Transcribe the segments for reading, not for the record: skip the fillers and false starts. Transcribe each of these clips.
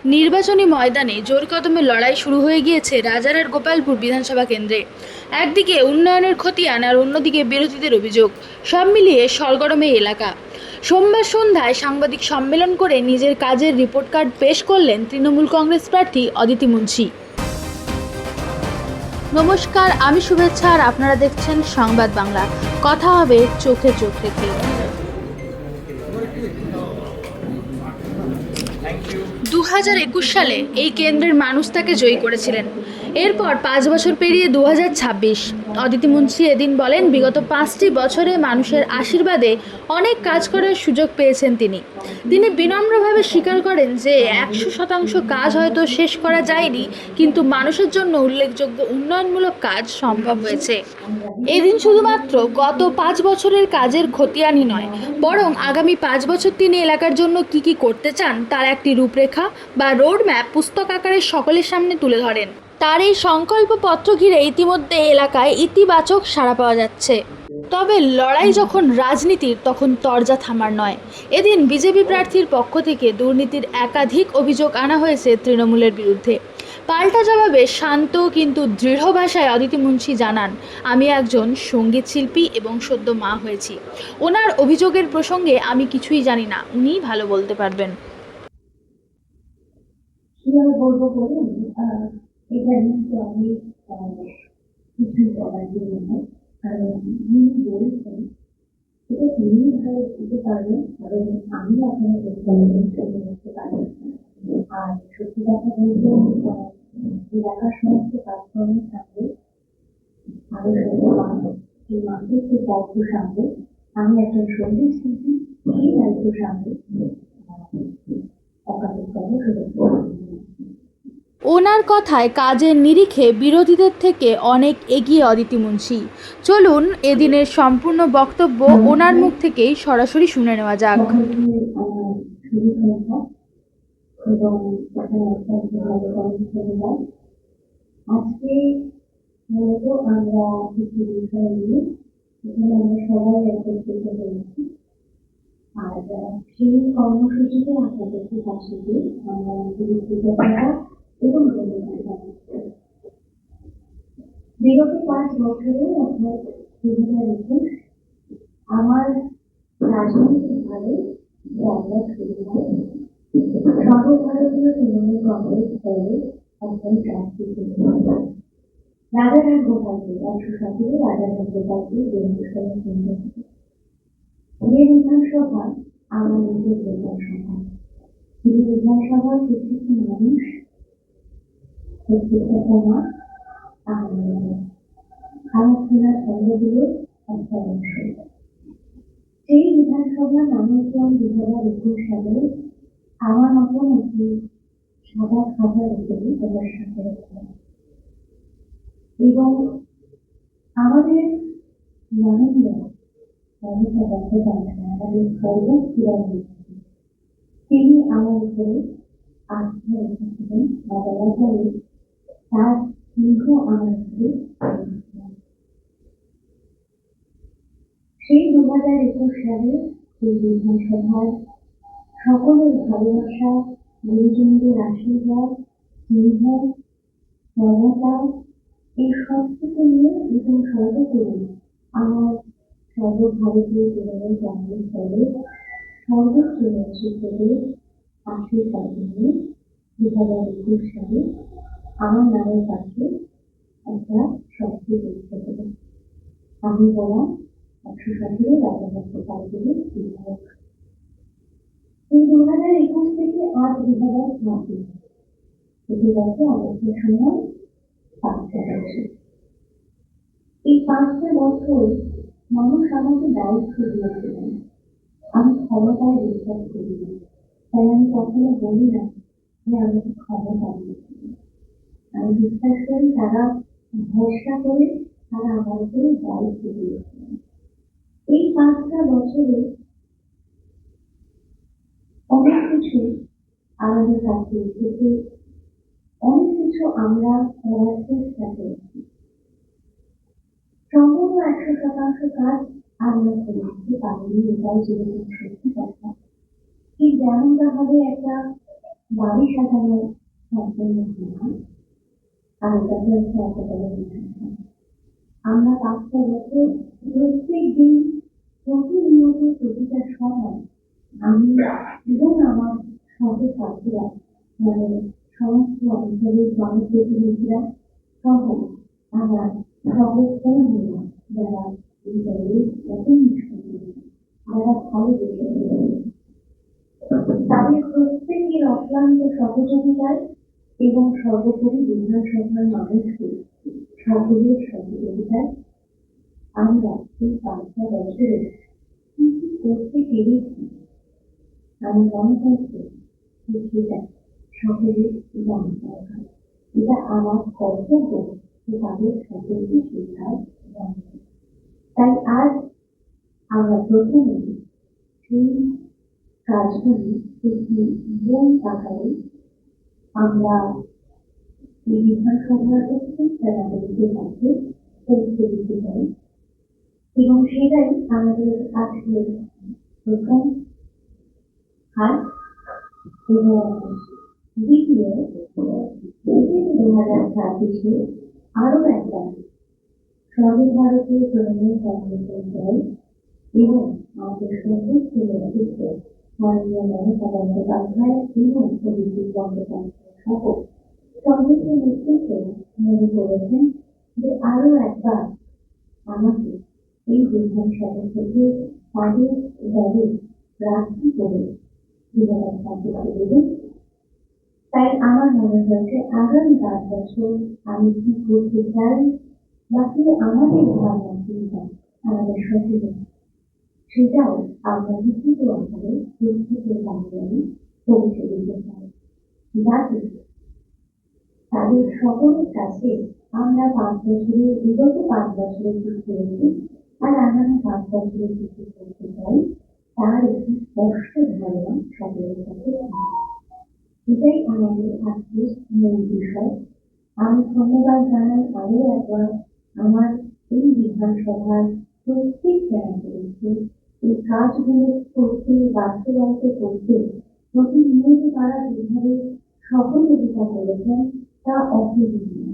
নির্বাচনী ময়দানে জোর কদমে লড়াই শুরু হয়ে গিয়েছে রাজারহাট গোপালপুর বিধানসভা কেন্দ্রে। একদিকে উন্নয়নের খতিয়ান আর অন্যদিকে বিরোধীদের অভিযোগ, সব মিলিয়ে সরগরম এই এলাকা। সোমবার সন্ধ্যায় সাংবাদিক সম্মেলন করে নিজের কাজের রিপোর্ট কার্ড পেশ করলেন তৃণমূল কংগ্রেস প্রার্থী অদিতি মুন্সি। নমস্কার, আমি শুভেচ্ছা আর আপনারা দেখছেন সংবাদ বাংলা। কথা হবে চোখে চোখ রেখে। 2021 সালে এই কেন্দ্রের মানুষ তাকে জয়ী করেছিলেন। এরপর 5 বছর পেরিয়ে 2026। অদিতি মুন্সি এদিন বলেন, বিগত 5টি বছরে মানুষের আশীর্বাদে অনেক কাজ করার সুযোগ পেয়েছেন তিনি। বিনম্রভাবে স্বীকার করেন যে 100% কাজ হয়তো শেষ করা যায়নি, কিন্তু মানুষের জন্য উল্লেখযোগ্য উন্নয়নমূলক কাজ সম্ভব হয়েছে। এদিন শুধুমাত্র গত 5 বছরের কাজের খতিয়ানই নয়, বরং আগামী 5 বছর তিনি এলাকার জন্য কি করতে চান তার একটি রূপরেখা বা রোড ম্যাপ পুস্তক আকারে সকলের সামনে তুলে ধরেন। তার এই সংকল্পপত্র ঘিরে ইতিমধ্যে এলাকায় ইতিবাচক সাড়া পাওয়া যাচ্ছে। তবে লড়াই যখন রাজনীতির, তখন তরজা থামার নয়। এদিন বিজেপি প্রার্থীর পক্ষ থেকে দুর্নীতির একাধিক অভিযোগ আনা হয়েছে তৃণমূলের বিরুদ্ধে। পাল্টা জবাবে শান্ত কিন্তু দৃঢ় ভাষায় অদিতি মুন্সি জানান, আমি একজন সঙ্গীত শিল্পী এবং সদ্য মা হয়েছি। ওনার অভিযোগের প্রসঙ্গে আমি কিছুই জানি না, উনিই ভালো বলতে পারবেন। কিভাবে বলবো বলুন, এটা কিন্তু আমি কিছুই বলার জন্য নয়। কারণ তিনি বলেছেন এটা তিনি ভালো দিতে পারবেন, কারণ আমি এখনো করতে পারি। আর সত্যি কথা বলতে এলাকার সমস্ত কাজকর্মের সাথে আরো এই মাসের যে দায়িত্ব সামলে আমি একজন সঙ্গীত শিল্পী, সেই দায়িত্ব সামলে অকালের কথা শুরু করি। ওনার কথায় কাজের নিরিখে বিরোধীদের থেকে অনেক এগিয়ে অদিতি মুন্সি। চলুন এদিনের সম্পূর্ণ বক্তব্য ওনার মুখ থেকেই সরাসরি শুনে নেওয়া যাক। আজকে মূলত আমরা কিছু বিষয় নিয়ে এখানে আমরা সবাই একত্রিত হয়েছি। আর সেই কর্মসূচিতে আপনাদেরকে পাশে দিয়ে আমরা কৃতজ্ঞতা এবং ধন্যবাদ। বিগত 5 বছরে অর্থাৎ 2021 আমার রাজনৈতিকভাবে যাত্রা শুরু হয় সর্বভারতীয় তৃণমূল কংগ্রেস দলের একজন প্রার্থী রাজারহাট গোপালপুর 117 রাজারহাট গোপালপুর বিধানসভা কেন্দ্র থেকে। এই বিধানসভা আমার নিজের বিধানসভা। এই বিধানসভার প্রত্যেকটি মানুষ, প্রত্যেকটা সমাজ খানার ছন্দগুলোর একটা অংশ। সেই বিধানসভা মানুষজন 2021 সালে আমার মতন একটি সাদা খাতার উপরে প্রদর্শন করেছিলেন এবং আমাদের মাননীয় মমতা বন্দ্যোপাধ্যায় আমাদের সর্বস্তরের তিনি আমার উপরে আস্থা রেখেছিলেন বা বলা চলে তার দীর্ঘ আমার উপরে। সেই 2021 সালে এই বিধানসভার সকলের ভালোবাসা, গুরুজনদের আশীর্বাদ, স্নেহ, মমতা এই সবকিছু নিয়ে এবং সর্বোপরি আমার সর্বভারতীয় তৃণমূল কংগ্রেস দলের সর্বোচ্চ নেতৃত্বদের আশীর্বাদ নিয়ে 2021 সালে আমার নামের কাছে একটা শক্তি পরীক্ষা দেবে। আমি বলা 117 রাজারহাট গোপালপুরের বিধায়ক। এই 2021 থেকে আজ 2026 এটি গেছে আমাদের সময় 5টা বছর। এই 5টা বছর মানুষ আমাকে দায়িত্ব দিয়েছিলেন। আমি ক্ষমতায় বিশ্বাস করি না, তাই আমি কখনো বলি না যে আমাকে ক্ষমতা দিয়েছিল। আমি বিশ্বাস করি তারা ভরসা করে তারা আমার উপরে দায়িত্ব দিয়েছিলেন। এই 5টা বছরে অনেক কিছু আমাদের কাছে এসেছে, অনেক কিছু আমরা করার চেষ্টা করেছি। সম্পূর্ণ 100% কাজ আমরা করে উঠতে পারিনি, এটাই জীবনের সত্যি কথা। ঠিক যেমনটা ভাবে একটা বাড়ি সাজানো সম্পূর্ণ হয়। আর এটা হচ্ছে একেবারে বিধান। আমরা 5টা বছর প্রত্যেক দিন প্রতিনিয়ত প্রতিটা সময় আমি এবং আমার ছাত্রছাত্রীরা মানে সমস্ত অঞ্চলের জনপ্রতিনিধিরা সহ আমার সহকর্মীরা যারা এই দলে এত নিষ্পত্তি যারা ভালো দেখে তাদের প্রত্যেকের অক্লান্ত সহযোগিতায় এবং সর্বোপরি বিধানসভার মানুষকে সকলের সহযোগিতায় আমরা এই 5টা বছরে কি কি করতে পেরেছি আমি মনে করছি যে সেটা সকলের জানা দরকার। এটা আমার কর্তব্য যে তাদের সকলকে শেখার জানানো। তাই আজ আমরা প্রথমে সেই কাজগুলি একটি বই আকারে আমরা এই বিধানসভার আমাদের কাছে পৌঁছে দিতে চাই এবং সেটাই আমাদের আজকের প্রথম কাজ। এবং দ্বিতীয় 2026-এ আরো একবার সর্বভারতীয় তৃণমূল কংগ্রেসের দল এবং আমাদের সমস্ত নেতৃত্ব মাননীয় মমতা বন্দ্যোপাধ্যায় এবং অভিষেক বন্দ্যোপাধ্যায় সহ সমস্ত নেতৃত্ব মনে করেছেন যে আরো একবার আমাকে এই বিধানসভা থেকে তাদের দলে প্রার্থী করে বিধানসভা দেবেন। তাই আমার মনে হয়েছে আগামী 5 বছর আমি কি করতে চাই বা কি আমাদের ভাবনা চিন্তা আমাদের সচেতন সেটাও আমরা লিখিত আকারে প্রত্যেকের মাধ্যমে পৌঁছে দিতে চাই যাতে তাদের সকলের কাছে আমরা 5 বছরে বিগত 5 বছরে কি করেছি আর আগামী 5 বছরে কি কি করতে চাই তার একটি স্পষ্ট ধারণা সকলের কাছে এটাই আমাদের আজকের মূল বিষয়। আমি ধন্যবাদ জানাই আরো একবার আমার এই বিধানসভার প্রত্যেক ক্যান্ডিডেটকে এই কাজগুলো করতে বাস্তবায়িত করতে প্রতিনিয়ত তারা যেভাবে সহযোগিতা করেছেন তা অতুলনীয়।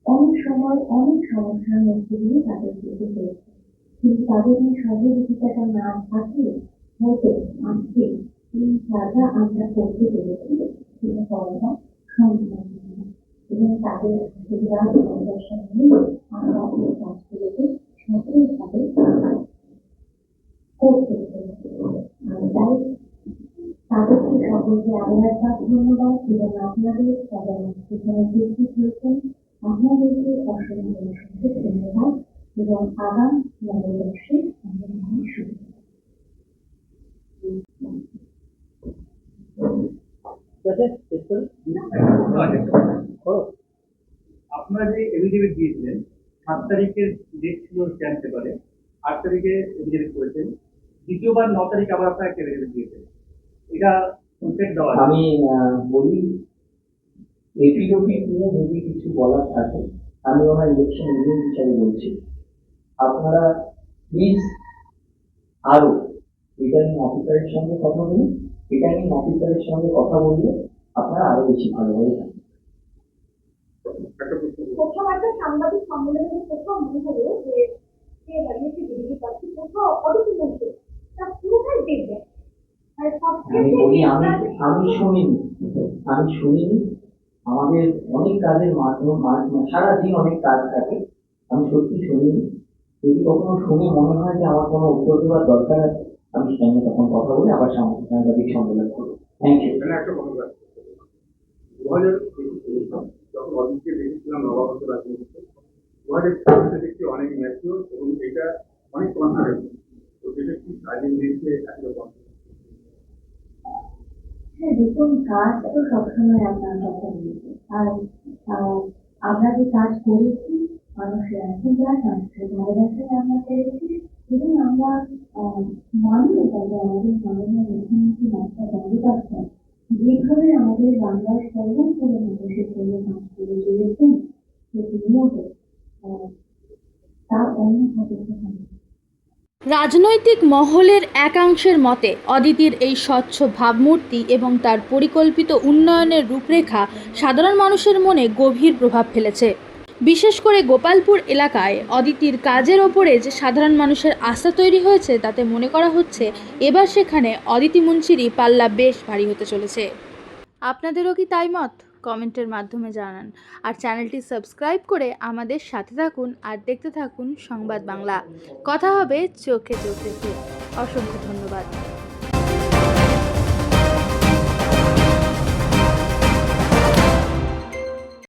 অনেক সময় অনেক সমস্যার মধ্যে দিয়ে তাদের যেতে হয়েছে কিন্তু তাদের এই সহযোগিতাটা না থাকলে হয়তো আজকে এই কাজটা আমরা করতে পেরেছি সেটা করাটা সম্ভব নয় এবং তাদের আশীর্বাদ ভালোবাসা নিয়ে আমরা এই কাজগুলোকে সফলভাবে করতে পেরেছি। তাই তাদেরকে সকলকে আরো একবার ধন্যবাদ এবং আপনাদের যারা সেখানে উপস্থিত হয়েছেন আপনাদেরকে অসংখ্য অসংখ্য ধন্যবাদ এবং আগাম নববর্ষে আমাদের অনেক শুভেচ্ছা। আপনারা যে এফিডেভিট দিয়েছিলেন 7 তারিখের ডেট ছিল জানতে পারে, 8 তারিখে এফিডেভিট করেছেন, দ্বিতীয়বার 9 তারিখ আবার আপনারা একটা এফিডেভিট দিয়েছেন, এটা কনসেপ্ট দেওয়া আছে। আমি বলি এফিডেভিট নিয়ে যদি কিছু বলার থাকে আমি ওনার ইলেকশন এজেন্ট হিসাবে বলছি আপনারা প্লিজ আরো রিটার্নিং অফিসারের সঙ্গে কথা বলুন। রিটার্নিং অফিসারের সঙ্গে কথা বললে আপনারা আরো বেশি ভালোভাবে জানবেন। প্রথম একটা সাংবাদিক সম্মেলনের প্রথম মনে হলো যে দাঁড়িয়েছে বিরোধী প্রার্থী কোথাও অডিট মধ্যে তার পুরোটাই দেখবেন আমি বলি আমি শুনিনি আমাদের অনেক কাজের মাধ্যম সারাদিন অনেক কাজ থাকে আমি সত্যি শুনিনি। যদি কখনো শুনে মনে হয় যে আমার কোনো উত্তর দেওয়ার দরকার আছে আমি সঙ্গে তখন কথা বলে আবার সাংবাদিক সম্মেলন করবো। Thank you. একটা কথা 2021 যখন অজিতকে দেখেছিলাম নবাগত রাজনীতিতে 2024 দেখছি অনেক ম্যাচিওর এবং এটা অনেক কনফিডেন্স, তো এটা কি রাজনীতিতে একরকম? হ্যাঁ দেখুন কাজ তো সবসময় আপনার কথা বলছে আর আমরা যে কাজ করেছি মানুষের আশীর্বাদ মানুষের ভালোবাসায় আমরা পেরেছি এবং আমরা মানি এটা যে আমাদের মাননীয় মুখ্যমন্ত্রী মমতা বন্দ্যোপাধ্যায় যেভাবে আমাদের বাংলার সর্বস্তরের মানুষের জন্য কাজ করে চলেছেন প্রতিনিয়ত তা অন্য হবে। রাজনৈতিক মহলের একাংশের মতে অদিতির এই স্বচ্ছ ভাবমূর্তি এবং তার পরিকল্পিত উন্নয়নের রূপরেখা সাধারণ মানুষের মনে গভীর প্রভাব ফেলেছে। বিশেষ করে গোপালপুর এলাকায় অদিতির কাজের ওপরে যে সাধারণ মানুষের আস্থা তৈরি হয়েছে, তাতে মনে করা হচ্ছে এবার সেখানে অদিতি মুন্সিরই পাল্লা বেশ ভারী হতে চলেছে। আপনাদেরও কি তাই মত? কমেন্টের মাধ্যমে জানান। আর চ্যানেলটি সাবস্ক্রাইব করে আমাদের সাথে থাকুন আর দেখতে থাকুন সংবাদ বাংলা। কথা হবে চোখে চোখ রেখে। অসংখ্য ধন্যবাদ।